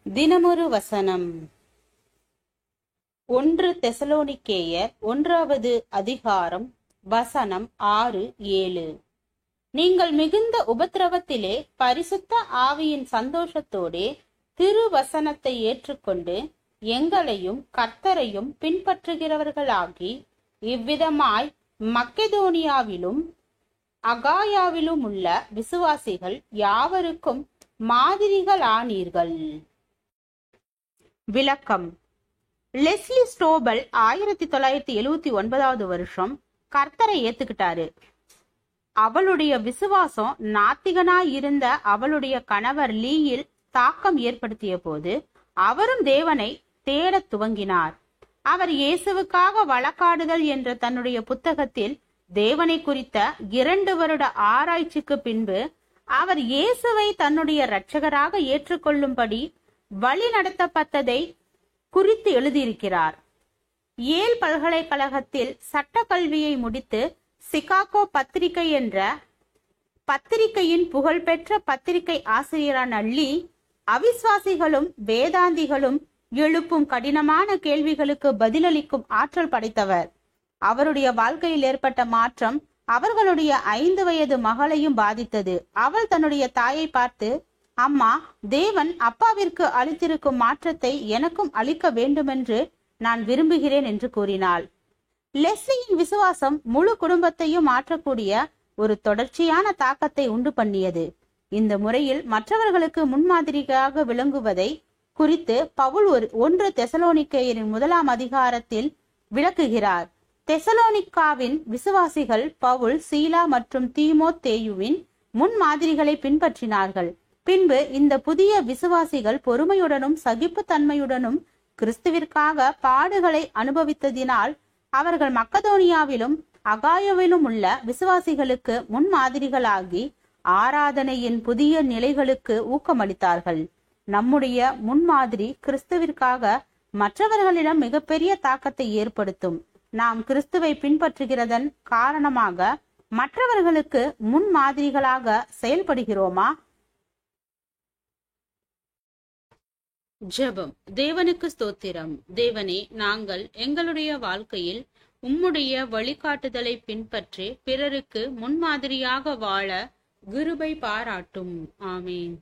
தினமொரு வசனம். 1 தெசலோனிக்கேயர் 1வது அதிகாரம் வசனம் 6, 7. நீங்கள் மிகுந்த உபத்திரவத்திலே பரிசுத்த ஆவியின் சந்தோஷத்தோடே திருவசனத்தை ஏற்றுக்கொண்டு எங்களையும் கர்த்தரையும் பின்பற்றுகிறவர்களாகி இவ்விதமாய் மக்கெதோனியாவிலும் அகாயாவிலும் உள்ள விசுவாசிகள் யாவருக்கும் மாதிரிகளானீர்கள். விளக்கம். லெஸ்லி ஸ்டோபல் 1979வது வருஷம் கர்த்தரை ஏத்துக்கிட்டாரு. அவளுடைய விசுவாசம் நாத்திகனாய் இருந்த அவளுடைய கணவர் லீயில் தாக்கம் ஏற்படுத்திய போது அவரும் தேவனை தேடத் துவங்கினார். அவர் இயேசுவுக்காக வழக்காடுதல் என்ற தன்னுடைய புத்தகத்தில் தேவனை குறித்த 2 வருட ஆராய்ச்சிக்கு பின்பு அவர் இயேசுவை தன்னுடைய இரட்சகராக ஏற்றுக்கொள்ளும்படி வழி நடத்தப்பட்டதை குறித்து எழுதியிருக்கிறார். ஏல் பல்கலைக்கழகத்தில் சட்ட கல்வியை முடித்து சிகாகோ பத்திரிகை என்ற பத்திரிகையின் புகழ்பெற்ற பத்திரிகை ஆசிரியரான லீ அவிசுவாசிகளும் வேதாந்திகளும் எழுப்பும் கடினமான கேள்விகளுக்கு பதிலளிக்கும் ஆற்றல் படைத்தவர். அவருடைய வாழ்க்கையில் ஏற்பட்ட மாற்றம் அவர்களுடைய 5 வயது மகளையும் பாதித்தது. அவள் தன்னுடைய தாயை பார்த்து, அம்மா, தேவன் அப்பாவிற்கு அளித்திருக்கும் மாற்றத்தை எனக்கும் அளிக்க வேண்டுமென்று நான் விரும்புகிறேன் என்று கூறினாள். லெஸ்லியின் விசுவாசம் முழு குடும்பத்தையும் மாற்றக்கூடிய ஒரு தொடர்ச்சியான தாக்கத்தை உண்டு பண்ணியது. இந்த முறையில் மற்றவர்களுக்கு முன்மாதிரியாக விளங்குவதை குறித்து பவுல் 1 தெசலோனிக்கேயரின் 1ஆம் அதிகாரத்தில் விளக்குகிறார். தெசலோனிக்காவின் விசுவாசிகள் பவுல், சீலா மற்றும் தீமோத்தேயுவின் முன்மாதிரிகளை பின்பற்றினார்கள். பின்பு இந்த புதிய விசுவாசிகள் பொறுமையுடனும் சகிப்புத்தன்மையுடனும் கிறிஸ்துவிற்காக பாடுகளை அனுபவித்ததினால் அவர்கள் மக்கதோனியாவிலும் அகாயாவிலும் உள்ள விசுவாசிகளுக்கு முன்மாதிரிகளாகி ஆராதனையின் புதிய நிலைகளுக்கு ஊக்கமளித்தார்கள். நம்முடைய முன்மாதிரி கிறிஸ்துவிற்காக மற்றவர்களிடம் மிகப்பெரிய தாக்கத்தை ஏற்படுத்தும். நாம் கிறிஸ்துவை பின்பற்றுகிறதன் காரணமாக மற்றவர்களுக்கு முன்மாதிரிகளாக செயல்படுகிறோமா? ஜெபம். தேவனுக்கு ஸ்தோத்திரம். தேவனே, நாங்கள் எங்களுடைய வாழ்க்கையில் உம்முடைய வழிகாட்டுதலை பின்பற்றி பிறருக்கு முன்மாதிரியாக வாழ கிருபை பாராட்டும். ஆமேன்.